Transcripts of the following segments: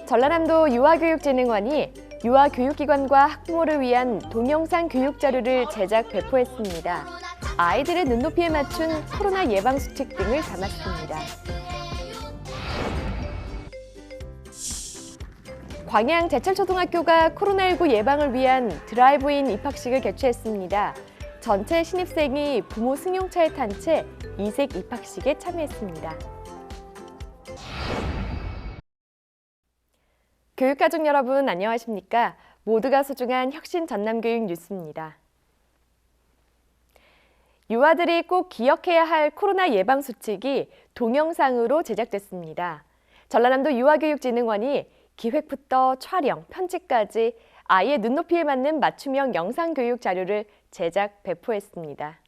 전라남도 유아교육진흥원이 유아교육기관과 학부모를 위한 동영상 교육 자료를 제작 배포했습니다. 아이들의 눈높이에 맞춘 코로나 예방 수칙 등을 담았습니다. 광양 제철초등학교가 코로나19 예방을 위한 드라이브인 입학식을 개최했습니다. 전체 신입생이 부모 승용차에 탄 채 이색 입학식에 참여했습니다. 교육가족 여러분 안녕하십니까? 모두가 소중한 혁신 전남교육 뉴스입니다. 유아들이 꼭 기억해야 할 코로나 예방 수칙이 동영상으로 제작됐습니다. 전라남도 유아교육진흥원이 기획부터 촬영, 편집까지 아이의 눈높이에 맞는 맞춤형 영상 교육 자료를 제작, 배포했습니다.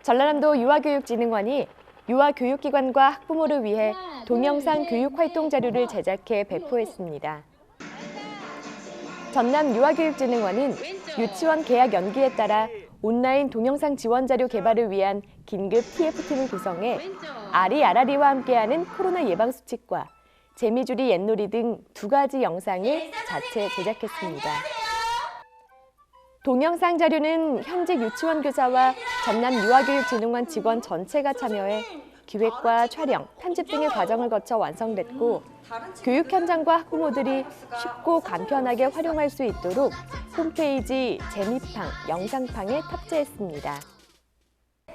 전라남도 유아교육진흥원이 유아교육기관과 학부모를 위해 동영상 교육 활동 자료를 제작해 배포했습니다. 전남 유아교육진흥원은 유치원 개학 연기에 따라 온라인 동영상 지원 자료 개발을 위한 긴급 TF팀을 구성해 아리아라리와 함께하는 코로나 예방 수칙과 재미주리 옛놀이 등 2가지 영상을 자체 제작했습니다. 동영상 자료는 현직 유치원 교사와 전남 유아교육진흥원 직원 전체가 참여해 기획과 촬영, 편집 등의 과정을 거쳐 완성됐고 교육 현장과 학부모들이 쉽고 간편하게 활용할 수 있도록 홈페이지 재미팡, 영상팡에 탑재했습니다.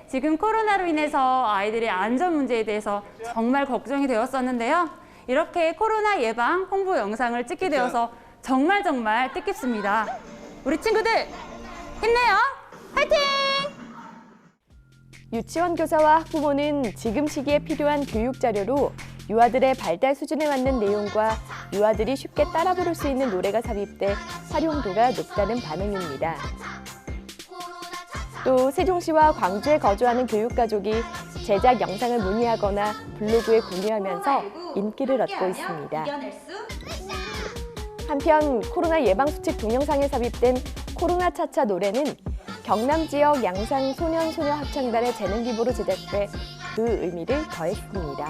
지금 코로나로 인해서 아이들의 안전 문제에 대해서 정말 걱정이 되었었는데요. 이렇게 코로나 예방 홍보 영상을 찍게 되어서 정말 뜻깊습니다. 우리 친구들 힘내요! 화이팅! 유치원 교사와 학부모는 지금 시기에 필요한 교육 자료로 유아들의 발달 수준에 맞는 내용과 유아들이 쉽게 따라 부를 수 있는 노래가 삽입돼 활용도가 높다는 반응입니다. 또 세종시와 광주에 거주하는 교육가족이 제작 영상을 문의하거나 블로그에 공유하면서 인기를 얻고 있습니다. 한편 코로나 예방 수칙 동영상에 삽입된 코로나 차차 노래는 경남 지역 양상 소년 소녀 합창단의 재능 기부로 제작돼 그 의미를 더했습니다.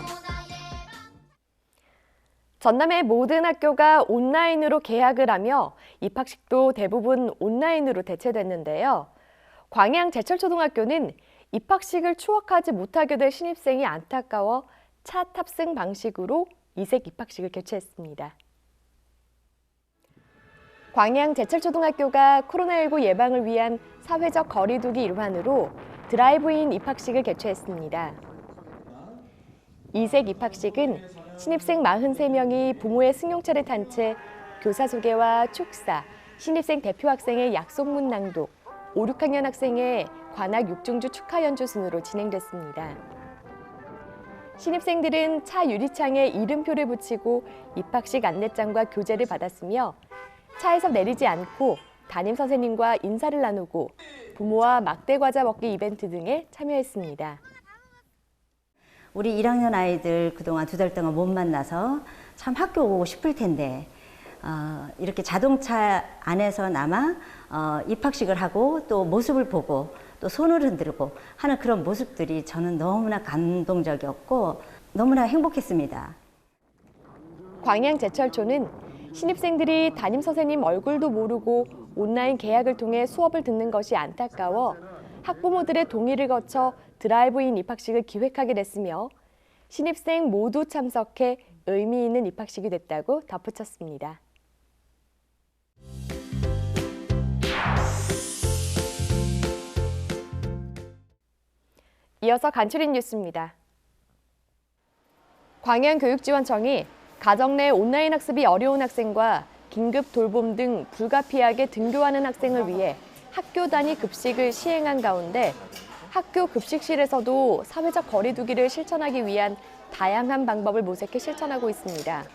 전남의 모든 학교가 온라인으로 개학을 하며 입학식도 대부분 온라인으로 대체됐는데요. 광양 제철초등학교는 입학식을 추억하지 못하게 될 신입생이 안타까워 차 탑승 방식으로 이색 입학식을 개최했습니다. 광양 제철초등학교가 코로나19 예방을 위한 사회적 거리두기 일환으로 드라이브인 입학식을 개최했습니다. 이색 입학식은 신입생 43명이 부모의 승용차를 탄 채 교사 소개와 축사, 신입생 대표 학생의 약속문 낭독, 5, 6학년 학생의 관악 6중주 축하 연주 순으로 진행됐습니다. 신입생들은 차 유리창에 이름표를 붙이고 입학식 안내장과 교재를 받았으며 차에서 내리지 않고 담임 선생님과 인사를 나누고 부모와 막대 과자 먹기 이벤트 등에 참여했습니다. 우리 1학년 아이들 그동안 2달 동안 못 만나서 참 학교 오고 싶을 텐데 이렇게 자동차 안에서나마 입학식을 하고 또 모습을 보고 또 손을 흔들고 하는 그런 모습들이 저는 너무나 감동적이었고 너무나 행복했습니다. 광양 제철초는 신입생들이 담임 선생님 얼굴도 모르고 온라인 개학을 통해 수업을 듣는 것이 안타까워 학부모들의 동의를 거쳐 드라이브인 입학식을 기획하게 됐으며 신입생 모두 참석해 의미 있는 입학식이 됐다고 덧붙였습니다. 이어서 간추린 뉴스입니다. 광양교육지원청이 가정 내 온라인 학습이 어려운 학생과 긴급 돌봄 등 불가피하게 등교하는 학생을 위해 학교 단위 급식을 시행한 가운데 학교 급식실에서도 사회적 거리 두기를 실천하기 위한 다양한 방법을 모색해 실천하고 있습니다.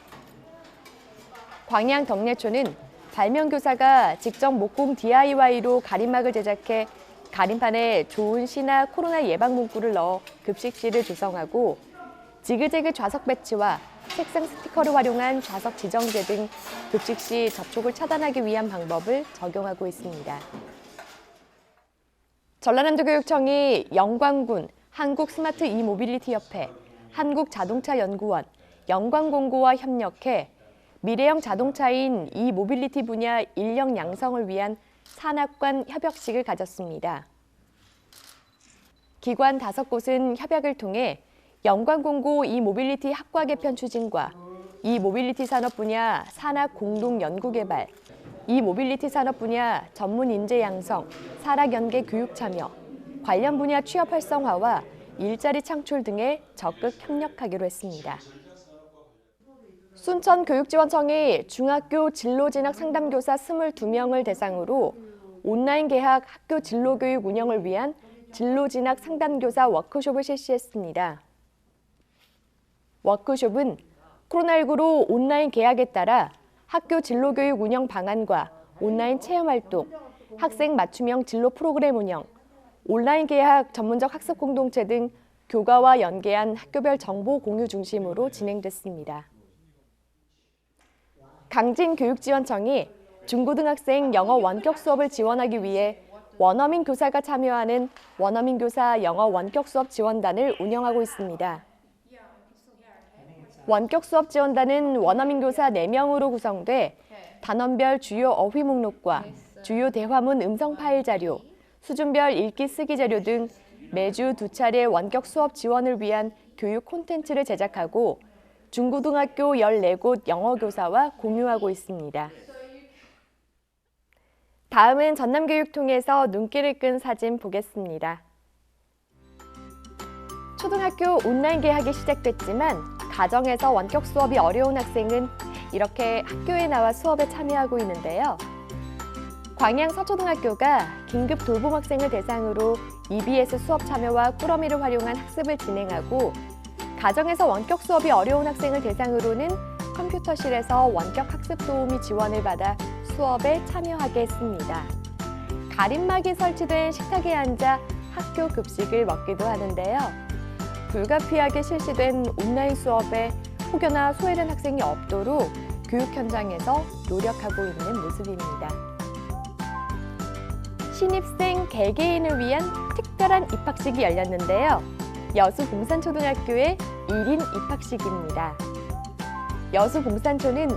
광양 덕내초는 발명교사가 직접 목공 DIY로 가림막을 제작해 가림판에 좋은 시나 코로나 예방 문구를 넣어 급식실을 조성하고 지그재그 좌석 배치와 색상 스티커를 활용한 좌석 지정제 등 급식 시 접촉을 차단하기 위한 방법을 적용하고 있습니다. 전라남도교육청이 영광군 한국스마트 이모빌리티협회, 한국자동차연구원, 영광공고와 협력해 미래형 자동차인 이모빌리티 분야 인력 양성을 위한 산학관 협약식을 가졌습니다. 기관 5곳은 협약을 통해 영광공고 이모빌리티 학과 개편 추진과 이모빌리티 산업 분야 산학 공동 연구 개발, 이모빌리티 산업 분야 전문 인재 양성, 산학 연계 교육 참여, 관련 분야 취업 활성화와 일자리 창출 등에 적극 협력하기로 했습니다. 순천교육지원청이 중학교 진로진학 상담교사 22명을 대상으로 온라인 개학 학교 진로교육 운영을 위한 진로진학 상담교사 워크숍을 실시했습니다. 워크숍은 코로나19로 온라인 개학에 따라 학교 진로교육 운영 방안과 온라인 체험활동, 학생 맞춤형 진로 프로그램 운영, 온라인 개학 전문적 학습 공동체 등 교과와 연계한 학교별 정보 공유 중심으로 진행됐습니다. 강진교육지원청이 중고등학생 영어 원격 수업을 지원하기 위해 원어민 교사가 참여하는 원어민 교사 영어 원격 수업 지원단을 운영하고 있습니다. 원격 수업 지원단은 원어민 교사 4명으로 구성돼 단원별 주요 어휘 목록과 주요 대화문 음성 파일 자료, 수준별 읽기 쓰기 자료 등 매주 2차례 원격 수업 지원을 위한 교육 콘텐츠를 제작하고 중고등학교 14곳 영어 교사와 공유하고 있습니다. 다음은 전남교육통에서 눈길을 끈 사진 보겠습니다. 초등학교 온라인 개학이 시작됐지만 가정에서 원격 수업이 어려운 학생은 이렇게 학교에 나와 수업에 참여하고 있는데요. 광양 서초등학교가 긴급 돌봄 학생을 대상으로 EBS 수업 참여와 꾸러미를 활용한 학습을 진행하고 가정에서 원격 수업이 어려운 학생을 대상으로는 컴퓨터실에서 원격 학습 도우미 지원을 받아 수업에 참여하게 했습니다. 가림막이 설치된 식탁에 앉아 학교 급식을 먹기도 하는데요. 불가피하게 실시된 온라인 수업에 혹여나 소외된 학생이 없도록 교육 현장에서 노력하고 있는 모습입니다. 신입생 개개인을 위한 특별한 입학식이 열렸는데요. 여수 봉산초등학교의 1인 입학식입니다. 여수 봉산초는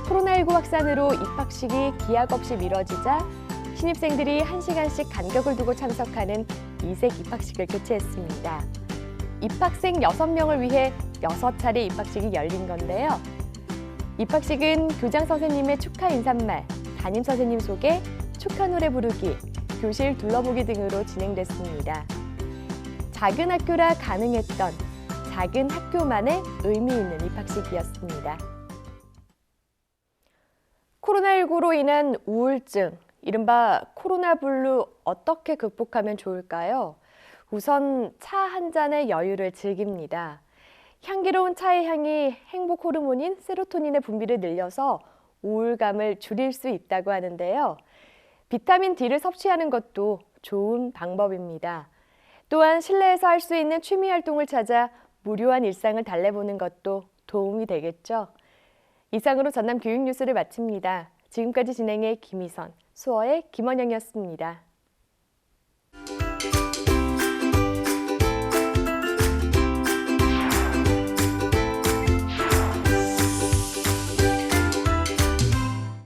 코로나19 확산으로 입학식이 기약 없이 미뤄지자 신입생들이 1시간씩 간격을 두고 참석하는 이색 입학식을 개최했습니다. 입학생 6명을 위해 6차례 입학식이 열린 건데요. 입학식은 교장 선생님의 축하 인사말, 담임 선생님 소개, 축하 노래 부르기, 교실 둘러보기 등으로 진행됐습니다. 작은 학교라 가능했던 작은 학교만의 의미 있는 입학식이었습니다. 코로나19로 인한 우울증, 이른바 코로나 블루 어떻게 극복하면 좋을까요? 우선 차 한 잔의 여유를 즐깁니다. 향기로운 차의 향이 행복 호르몬인 세로토닌의 분비를 늘려서 우울감을 줄일 수 있다고 하는데요. 비타민 D를 섭취하는 것도 좋은 방법입니다. 또한 실내에서 할 수 있는 취미 활동을 찾아 무료한 일상을 달래보는 것도 도움이 되겠죠. 이상으로 전남 교육 뉴스를 마칩니다. 지금까지 진행해 김희선, 수어의 김원영이었습니다.